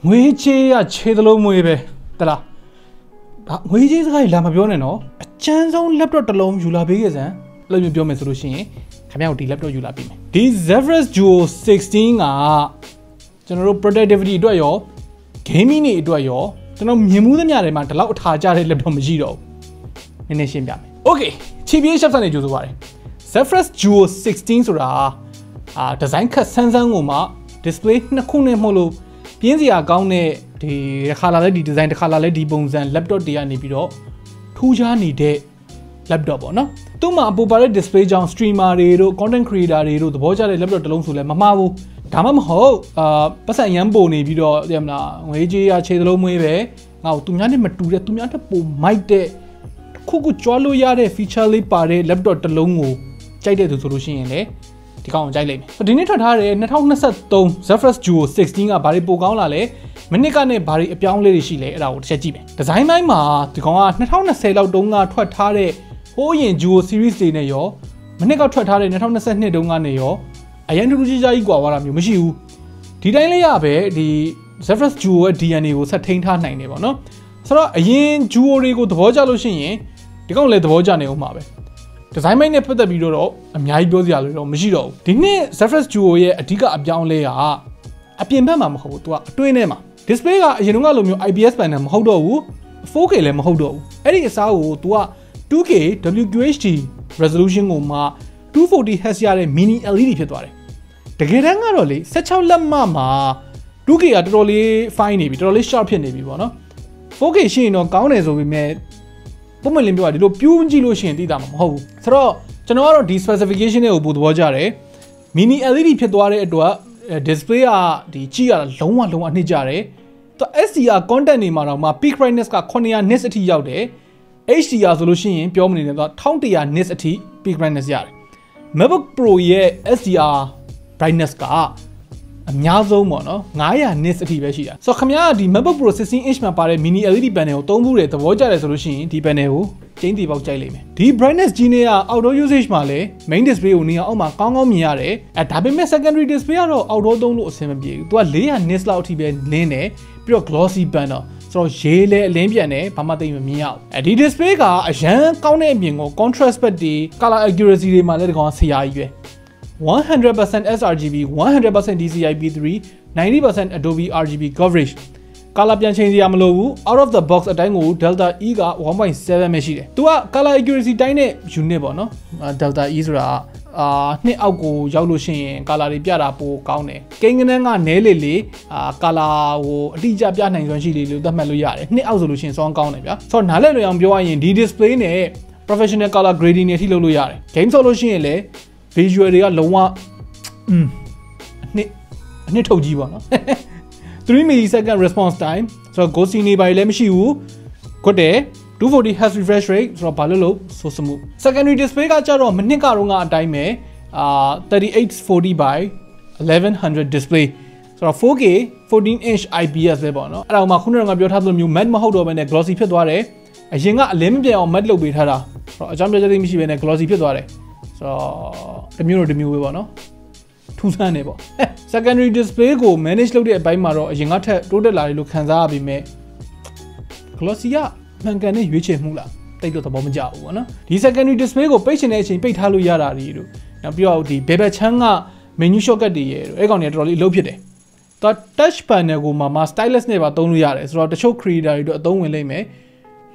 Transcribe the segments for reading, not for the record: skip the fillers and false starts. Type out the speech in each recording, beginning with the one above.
Weche chedalo mueve, tala. Weche is a lamabioneno. A chance on laptop alone, you love it, eh? Let me be a solution. Come out the laptop you love him. These Zephyrus Duo 16 are general productivity do yo, gaming do yo, to know Mumudan Matala, Taja laptop Majiro. In a shame. Okay, TBH Labs and Juzuari. Zephyrus Duo 16 sura design cut Sansan Uma display Nakune Molo. PNC account the Halali design the Halali bones and laptop the Anibido. Tuja need laptop no? Tuma Bubare display down streamer, content creator, the Boja laptop alone to Mamavu. Tamam ho, Pasa Yambo Nibido, Yamna, Weji, Chedlo Mueve, now Tunyani Matura, Tunyata Po, Mike, Kuku Cholo Yare, featurely pare, laptop alone, Chide to solution, eh? But didn't hurry, not how Nasato, Zephyrus Duo 16 a Barry Bogaunale, Menicane Barry a Pion Lady Shile out Shajibe. The Zaima, the Gonga, not how Nasel out Donga, Twatare, Oyen Duo series de Neo, Menica Twatare, not how Nasane Donga Neo, I end to Jai Guaram, you Mishu. Did I lay abe the Zephyrus Duo DNA was attained her 9 never no? So a yen Duo Rigo the Voja Lucien, the Gon let the Voja Neomabe. Design may never the video, a Miaibozia or Mishiro. Didn't Zephyrus Duo a Tika Abjan layer? A Pimbam ho to a twinema. Display a Yenungalum IBS panam hodo, 4K lem hodo. Eddie Sao to a 2K WQHD resolution Oma 240 Hesiare mini LED Petware. The Gerangaroli, such how la mama 2K at rolly fine, it rolly sharp in every one. 4K sheen or counters we made. Pumalimbo di lo più ingelosi di dam ho. Però c'hanno di specification e obu dwajare. Mini LED ဖြစ်သွားတဲ့အတွက် display ကဒီကြည့်ရတာလုံးဝအနှစ်ကြတယ်။ SDR content တွေမှာတော့ peak brightness က900 nits အထိရောက်တယ်။ HDR ဆိုလို့ရှိရင်ပြောမနေနဲ့တော့1100 nits အထိ peak brightness ရတယ်။ MacBook Pro ရဲ့ SDR brightness ကအများဆုံးပေါ့နော်900 nits အထိပဲရှိတာဆိုတော့ခင်ဗျားကဒီ MacBook Pro 16 inch မှာပါတဲ့ mini LED panel ကိုသုံးဖို့တဲ့သဘောကျတယ်ဆိုလို့ရှိရင်ဒီ panel ကိုကျင်းတီပေါက်ကြိုက်လိမ့်မယ်ဒီ brightness ကြီးနေက outdoor usage မှာလည်း main display ကိုနေရာအောက်မှာကောင်းကောင်းမြင်ရတယ်ဒါပေမဲ့ secondary display ကတော့ outdoor သုံးလို့အဆင်မပြေဘူးသူက400 nits လောက်အထိပဲလင်းတယ်ပြီးတော့ glossy panel ဆိုတော့ရေးလဲအလင်းပြန်တယ်ဘာမှသိမမြင်ရဘူးဒီ display ကအရန်ကောင်းတဲ့အပြင်ကို contrast pattern တွေ color accuracy တွေမှာလည်းဒီကောင်ဆရာကြီးပဲ100% sRGB, 100% DCI-P3, 90% Adobe RGB coverage. Color ပြန်ချိန်စရာမလိုဘူး out of the box အတိုင်းကို Delta E က 1.7 ပဲရှိတယ်သူက color accuracy တိုင်းတဲ့ unit ပေါ့နော် Delta E ဆိုတာနှစ်အောက်ကိုရောက်လို့ရှိရင် color တွေပြတာပိုကောင်းတယ်ကိန်းကနန်းကနဲလေ color ကိုအတိအကျပြနိုင်စွမ်းရှိလေလို့သတ်မှတ်လို့ရတယ်နှစ်အောက်ဆိုလို့ရှိရင်စောင်းကောင်းတယ်ဗျာဆိုတော့နားလည်လို့အောင်ပြောရရင်ဒီ display နဲ့ professional color grading တွေထိလုပ်လို့ရတယ် game ဆိုလို့ရှိရင်လည်းvisual တွေကလုံးဝအနှစ်ထုတ်ကြီးပေါ့နော်3 millisecond response time ဆိုတော့ ghosting နေပါလေမရှိဘူးကွတ်တယ်240 Hz refresh rate ဆိုတော့ဘာလို့ဆို smooth secondary display ကကြတော့မနှစ်ကတော့အတိုင်းပဲ3840 by 1100 display ဆိုတော့ 4K 14 inch IPS ပဲပေါ့နော်အဲ့ဒါမှခုနကငါပြောထားသလိုမျိုး matte မဟုတ်တော့ဘဲနဲ့ glossy ဖြစ်သွားတယ်အရင်ကအလင်းမပြတ်အောင် matte လုပ်ပေးထားတာဆိုတော့အကြောင်းပြချက်သိမရှိဘဲနဲ့ glossy ဖြစ်သွားတယ်ဆိုတော့တမျိုးပဲပေါ့နော်ထူးဆန်းနေပေါ့ secondary display ကို manage လုပ်တဲ့အပိုင်းမှာတော့အရင်ကထက်တိုးတက်လာတယ်လို့ခံစားရပေမဲ့ glossy ကမှန်ကန်တဲ့ရွေးချယ်မှုလားတိတ်တော့သဘောမကျဘူးပေါ့နော်ဒီ secondary display ကိုပိတ်ချင်တဲ့အချိန်ပိတ်ထားလို့ရတာတွေလို့နောက်ပြီးတော့ဒီ bevel ချမ်းက menu shortcut တွေရဲ့အဲ့ကောင်တွေတော်တော်လေးအလုပ်ဖြစ်တယ်သူ touch panel ကိုမှ stylus နဲ့ပါသုံးလို့ရတယ်ဆိုတော့တချို့ creator တွေတော့အသုံးဝင်လိမ့်မယ်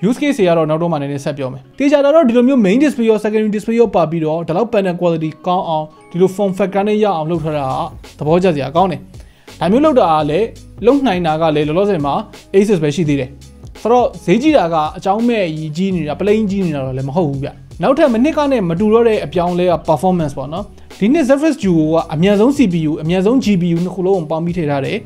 use case တွေကတော့နောက်တော့မှနည်းနည်းဆက်ပြောမယ်တေချာတော့ဒီလိုမျိုး main display ရော secondary display ရောပါပြီးတော့ဒီလောက် panel quality ကောင်းအောင်ဒီလို form factor နဲ့ရအောင်လုပ်ထားတာသဘောကျစရာကောင်းတယ်ဒါမျိုးလုပ်တာကလည်းလုံနိုင်တာကလည်းလောလောဆယ်မှာ ASUS ပဲရှိသေးတယ်ဆိုတော့ဈေးကြီးတာကအကြောင်းမဲ့ကြီးကြီးနေတာ plain ကြီးနေတာတော့လည်းမဟုတ်ဘူးဗျနောက်ထပ်မနစ်ကနဲ့မတူတော့တဲ့အပြောင်းလဲက performance ပေါ့နော်ဒီနှစ် Zephyrus Duo ကအမြန်ဆုံး CPU အမြန်ဆုံး GPU နှစ်ခုလုံးကိုပေါင်းပြီးထည့်ထားတယ်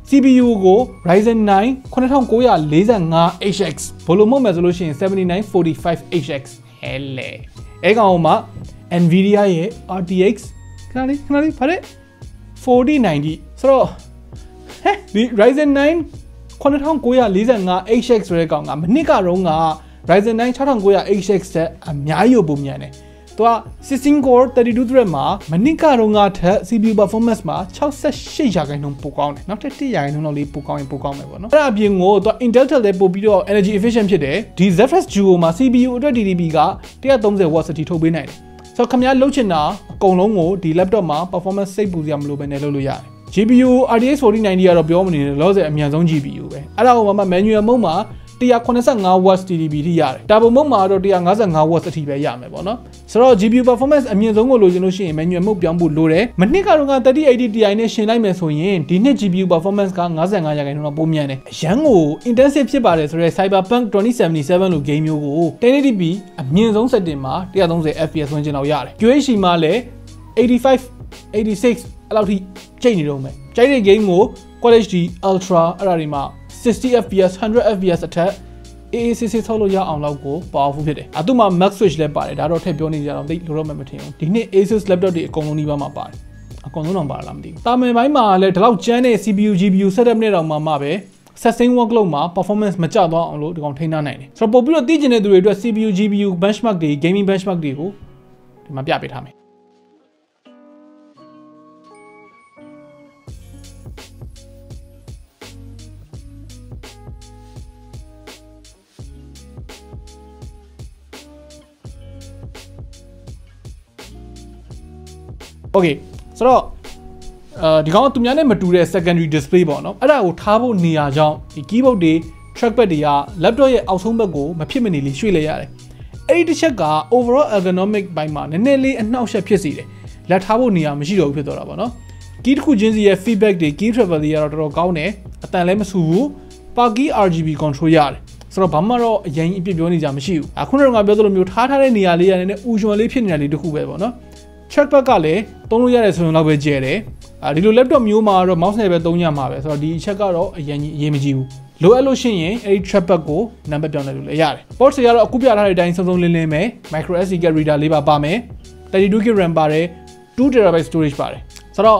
CPU ကို Ryzen 9 9945HX ဘယ်လိုမှမဆိုလို့ရှိရင် 7945HX ဟဲ့လေအဲ့ကောင်မှာ Nvidia ရဲ့ RTX ခဏလေးဖတ်ရ4090ဆိုတော့ဒီ Ryzen 9 9945HX ဆိုတဲ့ကောင်ကမနစ်ကတော့က Ryzen 9 6900HX တဲ့အများကြီးပုံမြန်တယ် သူက16 core 32 thread မှာမနစ်ကတော့ငါထက် CPU performance မှာ68ရာခိုင်နှုန်းပိုကောင်းတယ်နောက်ထပ်1ရာခိုင်နှုန်းလောက်လေးပိုကောင်းရင်ပိုကောင်းမယ်ပေါ့နော်အဲ့ဒါအပြင်ကိုသူက Intel ထက်လည်းပိုပြီးတော့ energy efficient ဖြစ်တယ်ဒီ Zephyrus Duo မှာ CPU အတွက် DDP က130 watts အထိထုတ်ပေးနိုင်တယ်ဆိုတော့ခင်ဗျားလုပ်ချင်တာအကုန်လုံးကိုဒီ laptop မှာ performance စိတ်ပူစရာမလိုဘဲနဲ့လုပ်လို့ရတယ် GPU RTX 4090ကတော့ပြောမနေနဲ့လောဆယ်အမြန်ဆုံး GPU ပဲအဲ့ဒါကိုမှ manual mode မှာ185 watts TDP ထိရတယ်။ Turbo mode မှာတော့155 watts အထိပဲရမယ်ပေါ့နော်။ဆိုတော့ GPU performance အမြင့်ဆုံးကိုလိုချင်လို့ရှိရင် manual mode ပြောင်းဖို့လိုတယ်။မနှစ်ကတော့3080 Ti နဲ့ရှင်လိုက်မယ်ဆိုရင်ဒီနှစ် GPU performance က55ရာခိုင်နှုန်းလောက်ပိုမြန်တယ်။အရန်ကို intensive ဖြစ်ပါတယ်ဆိုတော့ Cyberpunk 2077 လို game မျိုးကို 1080p အမြင့်ဆုံး setting မှာ130 fps ဝန်းကျင်လောက်ရတယ်။ QHD မှာလည်း85 86အဲ့လောက်ထိချိန်နေတော့မယ်။ကြိုက်တဲ့ game ကို Quad HD Ultra အဲ့ဒါတွေမှာ60 fps 100 fps အထက် AACC ဆောက်လို့ရအောင်လောက်ကို powerful ဖြစ်တယ်။အတူမှာ max switch လည်းပါတယ်ဒါတော့ထည့်ပြောနေကြတော့သိလို့တော့မထင်ဘူး။ဒီနေ့ ASUS laptop တွေအကုန်လုံးဒီဘက်မှာပါတယ်။အကုန်လုံးတော့ပါလားမသိဘူး။တာမန်ပိုင်းမှာလည်းဒီလောက်ကျန်းတဲ့ CPU GPU setup နဲ့တော့မှပဲ setting workload မှာ performance မကျသွားအောင်လို့ဒီကောင်ထိန်းထားနိုင်တယ်။ဆိုတော့ပို့ပြီးတော့သိကျင်တဲ့သူတွေအတွက် CPU GPU benchmark တွေ gaming benchmark တွေကိုဒီမှာပြပေးထားမယ်။ Okay ဆိုတော့ဒီကောင်ကသူများနဲ့မတူတဲ့ secondary display ပေါ့နော်အဲ့ဒါကိုထားဖို့နေရာကြောင့်ဒီ keyboard တွေ trackpad တွေက laptop ရဲ့အောက်ဆုံးဘက်ကိုမဖြစ်မနေလေးရွှေ့လိုက်ရတယ်အဲ့ဒီတစ်ချက်က overall ergonomic ဘိုင်းမှာနည်းနည်းလေးအနှောက်အယှက်ဖြစ်စေတယ်လက်ထားဖို့နေရာမရှိတော့ဘူးဖြစ်သွားတာပေါ့နော် key တစ်ခုချင်းစီရဲ့ feedback တွေ key travel တွေကတော့တော်တော်ကောင်းတယ်အတန်လည်းမဆူဘူး per key RGB control ရတယ်ဆိုတော့ဘာမှတော့အရင်အပြစ်ပြောနေကြမရှိဘူးအခုတော့ငါပြောသလိုမျိုးထားတဲ့နေရာလေးရတယ်နည်းဥယျာဉ်လေးဖြစ်နေတာလေးတစ်ခုပဲပေါ့နော်trackpad ကလည်းသုံးလို့ရတဲ့ဆိုရင်တော့ပဲကျဲတယ်ဒီလို laptop မျိုးမှာတော့ mouse နဲ့ပဲသုံးရမှာပဲဆိုတော့ဒီအချက်ကတော့အရင်ကြီးအရေးမကြီးဘူးလိုအပ်လို့ရှိရင်အဲ့ဒီ trackpad ကိုနံပါတ်ပြောင်းလိုက်လို့လည်းရတယ် port တွေကတော့အခုပြထားတဲ့အတိုင်းစုံစုံလင်းလင်းပဲ micro SD card reader လေးပါမယ် 32GB RAM ပါတယ် 2TB storage ပါတယ်ဆိုတော့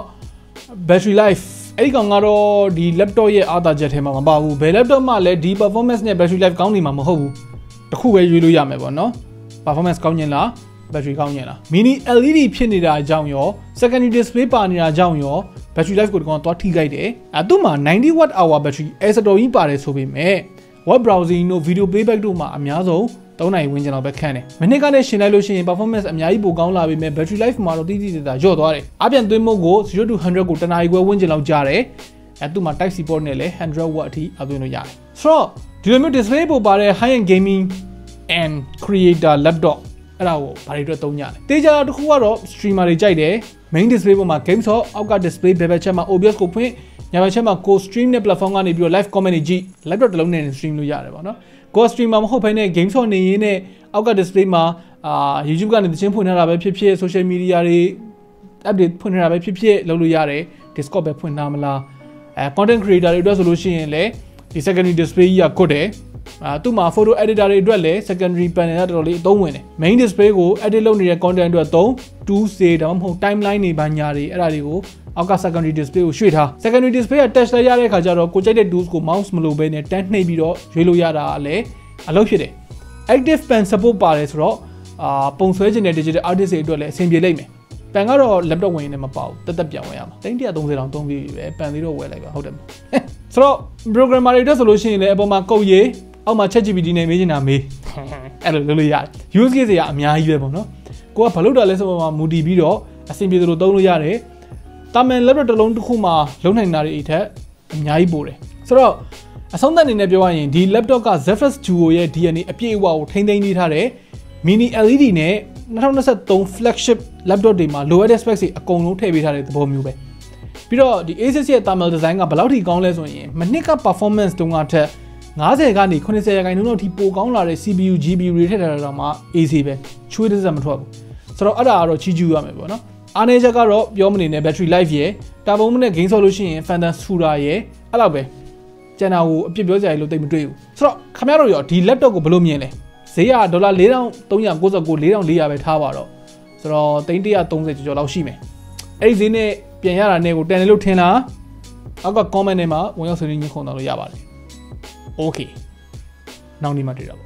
battery life အဲ့ဒီကောင်ကတော့ဒီ laptop ရဲ့အားသာချက်ထဲမှာမပါဘူးဘယ် laptop မှလည်းဒီ performance နဲ့ battery life ကောင်းနေမှာမဟုတ်ဘူးတစ်ခုပဲရွေးလို့ရမယ်ပေါ့နော် performance ကောင်းရင်လားbattery ကောင်းရင်လား mini LED ဖြစ်နေတာကြောင့်ရော secondary display ပါနေတာကြောင့်ရော battery life ကိုဒီကောင်သွားထိခိုက်တယ်သူ့မှာ90 watt hour battery အဲစတော်ကြီးပါတယ်ဆိုပေမဲ့ web browsing တို့ video playback တို့မှာအများဆုံး3နိုင်ဝန်းကျင်လောက်ပဲခန့်တယ်မိနစ်ကနဲ့ရှင်းလိုက်လို့ရှိရင် performance အများကြီးပိုကောင်းလာပေမဲ့ battery life မှာတော့တိတိကျကျညော့သွားတယ်အပြန်သွင်းမှုကို0 to 100ကိုတနာရီခွဲဝန်းကျင်လောက်ကြာတယ်သူ့မှာ type C port နဲ့လည်း100 watt အထိအသွင်းလို့ရတယ်ဆိုတော့ဒီလိုမျိုး display ပိုပါတဲ့ high end gaming and creator laptopအဲ့ဒါကိုဘာတွေအတွက်သုံးကြလဲတေးကြတစ်ခုကတော့ streamer တွေကြိုက်တယ် main display ပေါ်မှာ game ဆော့အောက်က display ဘယ်ဘက်ချက်မှာ OBS ကိုဖွင့်ညာဘက်ချက်မှာကို stream နဲ့ platform ကနေပြီးတော့ live comment တွေကြည့် laptop တစ်လုံးနဲ့ stream လို့ရတယ်ပေါ့နော်ကို streamer မဟုတ်ဘဲနဲ့ game ဆော့နေရင်းနဲ့အောက်က display မှာYouTube ကနေသချင်းဖွင့်ထားတာပဲဖြစ်ဖြစ် social media တွေ update ဖွင့်ထားတာပဲဖြစ်ဖြစ်လုပ်လို့ရတယ် Discord ပဲဖွင့်ထားမလားcontent creator တွေအတွက်ဆိုလို့ရှိရင်လည်းဒီ secondary display ကြီးကကွတ်တယ်သူ့မှာ photo editor တွေအတွက်လည်း secondary panel ကတော်တော်လေးအသုံးဝင်တယ် main display ကို edit လုပ်နေတဲ့ content အတွက်2C ဒါမှမဟုတ် timeline တွေဘာညာတွေအဲ့ဒါတွေကိုအောက်က secondary display ကိုရွှေ့ထား secondary display က touch လိုက်ရတဲ့ခါကျတော့ကိုကြိုက်တဲ့ tools ကို mouse မလိုဘဲနဲ့တန်းနှိပ်ပြီးတော့ရွေးလို့ရတာလည်းအလုပ်ဖြစ်တယ် active pen support ပါတယ်ဆိုတော့ပုံဆွဲခြင်းတဲ့ digital artist တွေအတွက်လည်းအဆင်ပြေလိမ့်မယ် pen ကတော့ laptop ဝင်နေမှာမပေါ့တက်တက်ပြန်ဝင်ရမှာ330တောင်သုံးပြီးပြီပဲ pen လေးတော့ဝယ်လိုက်ပါဟုတ်တယ်ဆိုတော့ programmer တွေအတွက်ဆိုလို့ရှိရင်လည်းအပေါ်မှာကုတ်ရေးအောက်မှာ ChatGPT နဲ့မေးချင်တာမေးအဲ့လိုလုပ်လို့ရတယ် use case တွေကအများကြီးပဲပေါ့နော်ကိုကဘာလို့တာလဲဆိုတော့မူတည်ပြီးတော့အဆင်ပြေသလိုသုံးလို့ရတယ်တာမန် laptop တစ်လုံးတစ်ခုမှာလုံးနိုင်တာတွေအထက်အများကြီးပို့တယ်ဆိုတော့အဆုံးသတ်အနေနဲ့ပြောရရင်ဒီ laptop က Zephyrus Duo ရဲ့ DNA အပြည့်အဝကိုထိန်းသိမ်းနေထားတဲ့ mini LED နဲ့2023 flagship laptop တွေမှာ low end specs တွေအကုန်လုံးထည့်ပေးထားတဲ့သဘောမျိုးပဲပြီးတော့ဒီ ASUS ရဲ့ thermal design ကဘယ်လောက်ထိကောင်းလဲဆိုရင်မနှစ်က performance တုန်းကထက်50ကနေ80ရာခိုင်နှုန်းလောက်ထိပိုကောင်းလာတဲ့ CPU GPU တွေထည့်ထားတာတော့မှ AC ပဲချွေးတစ်စက်မထွက်ဘူးဆိုတော့အဲ့ဒါကတော့ချီးကျူးရမယ်ပေါ့နော်အားနည်းချက်ကတော့ပြောမနေနဲ့ battery life ရယ်တာပုံနဲ့ game ဆော့လို့ရှိရင် Phantom Shooter ရယ်အဲ့လောက်ပဲကျန်တာကိုအပြစ်ပြောစရာလို့တိတ်မတွေ့ဘူးဆိုတော့ခင်ဗျားတို့ရောဒီ laptop ကိုဘယ်လိုမြင်လဲဈေးက$4399 $4400ပဲထားပါတော့ဆိုတော့330ကျော်လောက်ရှိမယ်အဲ့ဒီဈေးနဲ့ပြန်ရတာနဲ့ကိုတန်တယ်လို့ထင်လားအောက်က comment ထဲမှာဝင်ရောက်ဆွေးနွေးညှိနှိုင်းလို့ရပါတယ်Okay နောက်နေ့မှတွေ့တာ